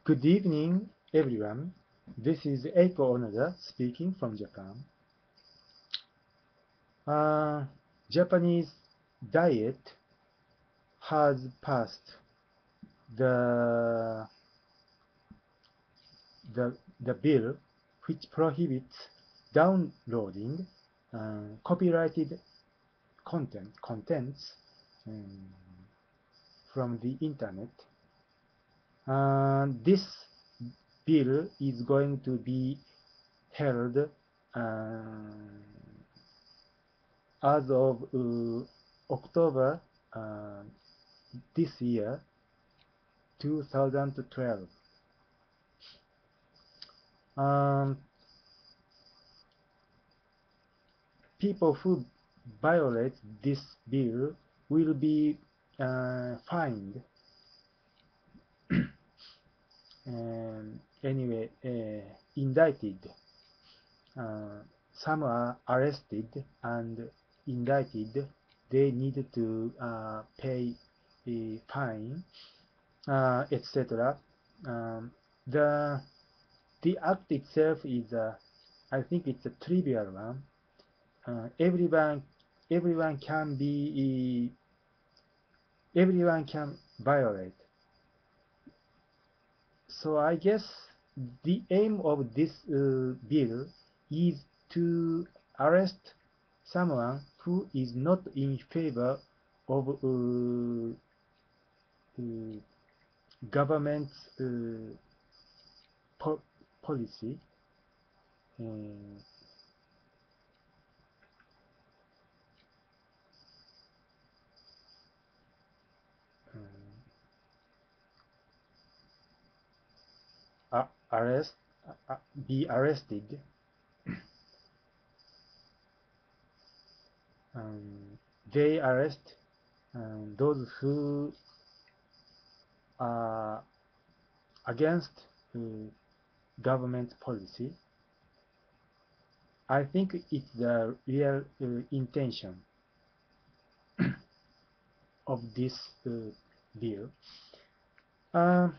Good evening, everyone. This is Eiko Onoda speaking from Japan. Uh, Japanese diet has passed the, the bill which prohibits downloading copyrighted contents um, from the internet. This bill is going to be held as of October this year, 2012. Um, People who violate this bill will be fined. Anyway, indicted. Some are arrested and indicted. They need to pay a fine, etc. Um, the the act itself is, I think, it's a trivial one. Everyone can be, everyone can violate. So I guess the aim of this bill is to arrest someone who is not in favor of government's policy. Uh, arrest, be arrested. They arrest those who are against government policy. I think it's the real intention of this bill. Uh,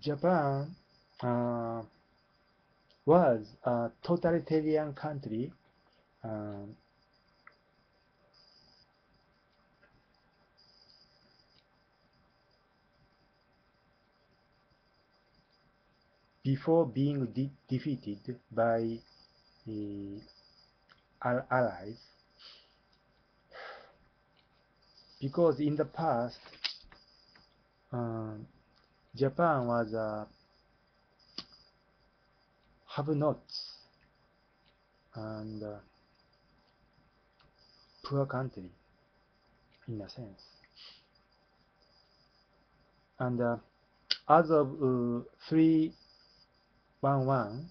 Japan was a totalitarian country um, before being defeated by allies, because in the past um, Japan was a have-nots and poor country in a sense. And as of 311,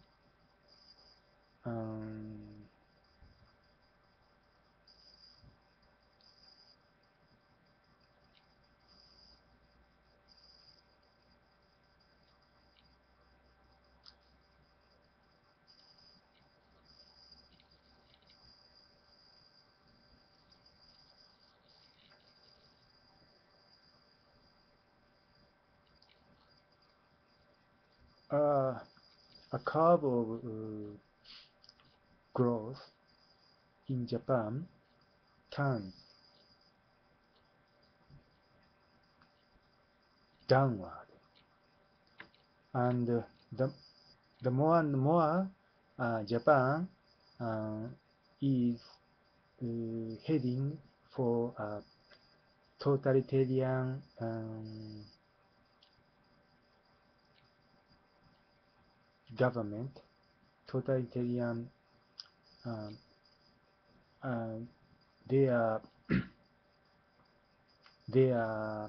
a curve of growth in Japan turns downward, and the more and more Japan is heading for a totalitarian government, totalitarian. Um, they are they are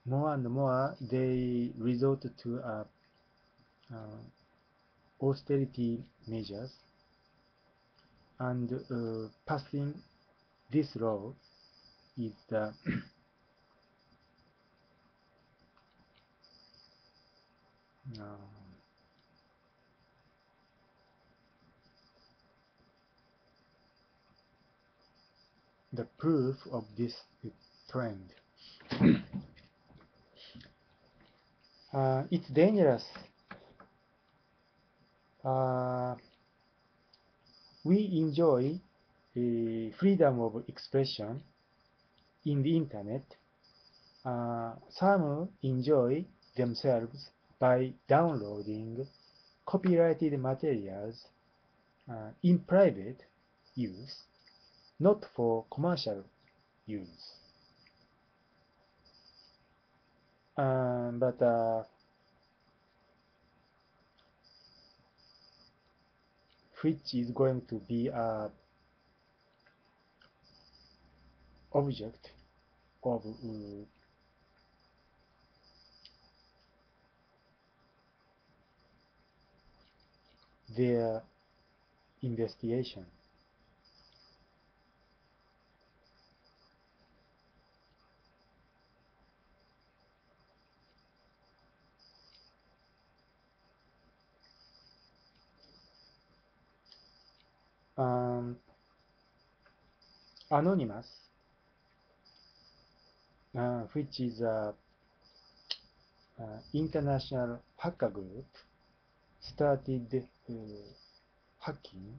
more and more they resort to austerity measures, and passing this law is the, the proof of this trend. It's dangerous. We enjoy freedom of expression in the internet. Some enjoy themselves by downloading copyrighted materials in private use, not for commercial use. But which is going to be a object of their investigation. Anonymous, which is a international hacker group, started hacking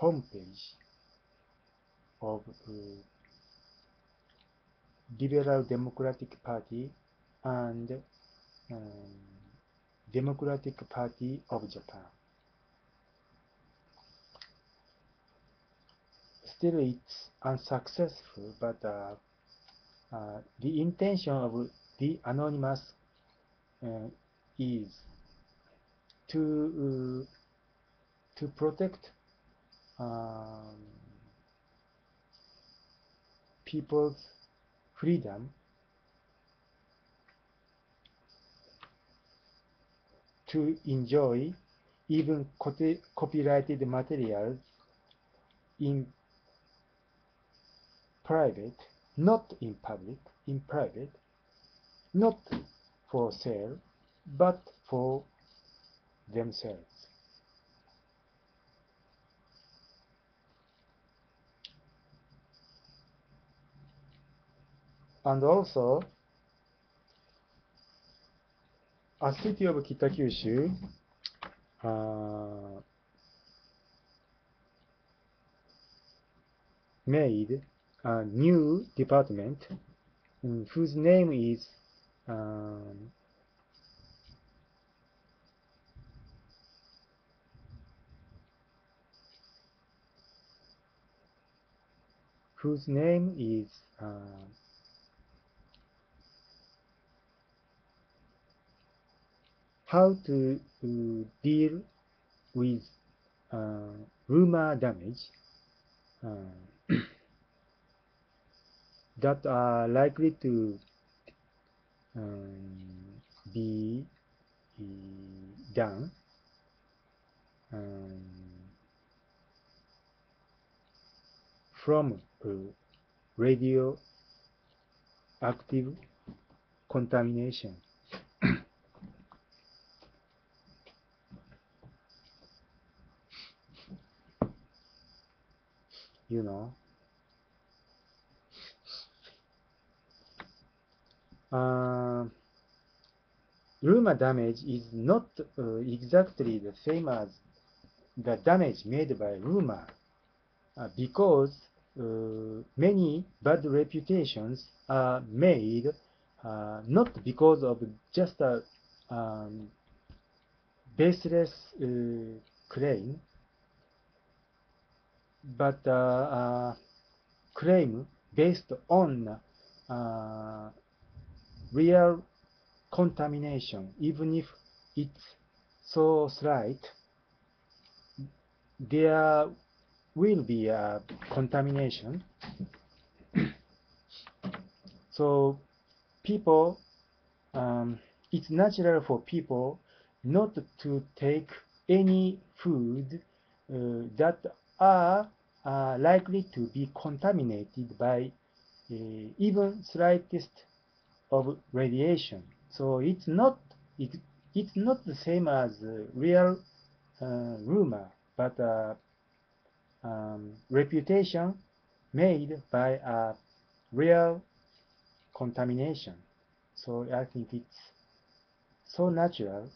homepage of Liberal Democratic Party and Democratic Party of Japan. Still, it's unsuccessful, but the intention of the anonymous is to protect people's freedom to enjoy even copyrighted materials in private, not in public, in private, not for sale, but for themselves. And also, a city of Kitakyushu made a new department whose name is how to deal with rumor damage that are likely to be done from radioactive contamination. You know, rumor damage is not exactly the same as the damage made by rumor, because many bad reputations are made not because of just a baseless claim, but claim based on real contamination. Even if it's so slight, there will be a contamination. So people, it's natural for people not to take any food that are likely to be contaminated by even slightest of radiation. So it's not the same as real rumor, but reputation made by a real contamination. So I think it's so natural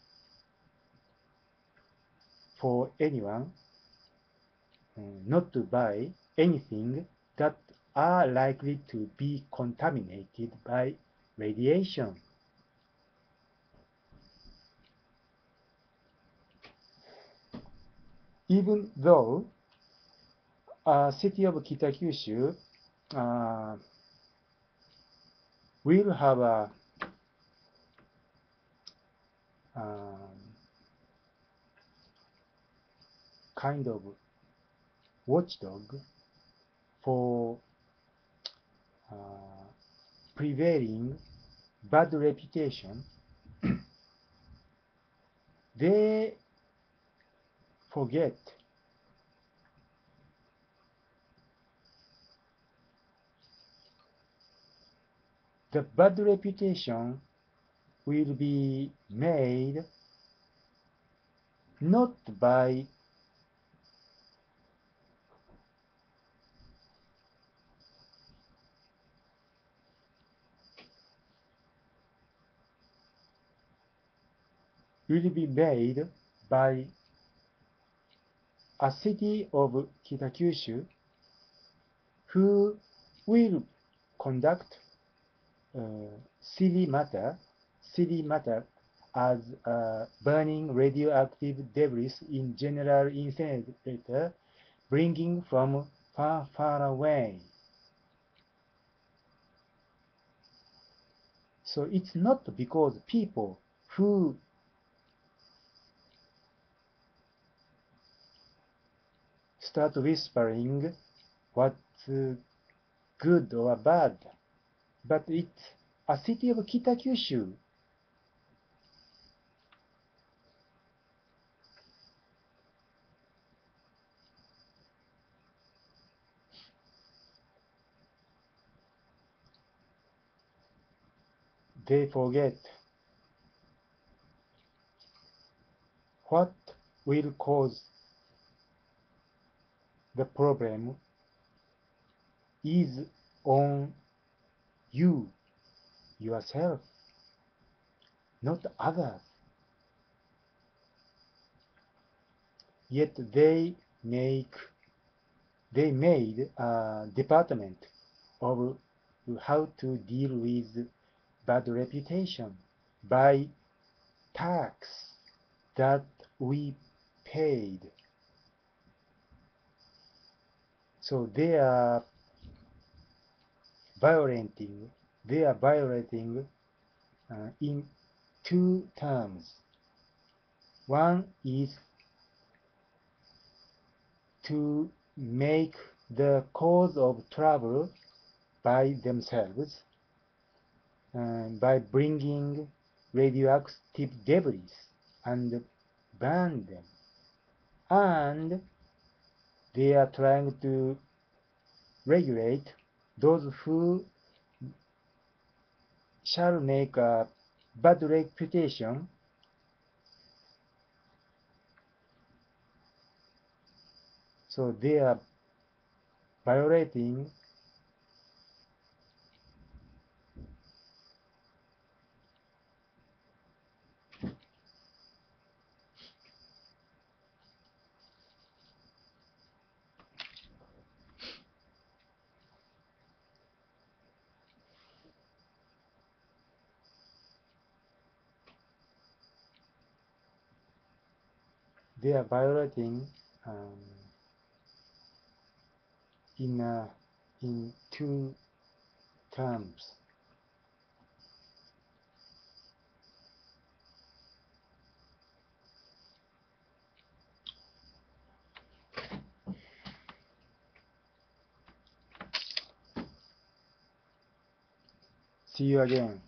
for anyone not to buy anything that are likely to be contaminated by radiation. Even though city of Kitakyushu will have a kind of watchdog for prevailing bad reputation, they forget the bad reputation will be made not by will be made by a city of Kitakyushu who will conduct uh, silly matter as burning radioactive debris in general incinerator, bringing from far, far away. So it's not because people who start whispering what's good or bad, but it's a city of Kitakyushu. They forget what will cause the problem is on you, yourself, not others. Yet they made a department of how to deal with bad reputation by tax that we paid. So violating they are violating in two terms. One is to make the cause of trouble by themselves by bringing radioactive debris and burn them. And they are trying to regulate those who shall make a bad reputation. So they are violating they are violating in two terms. See you again.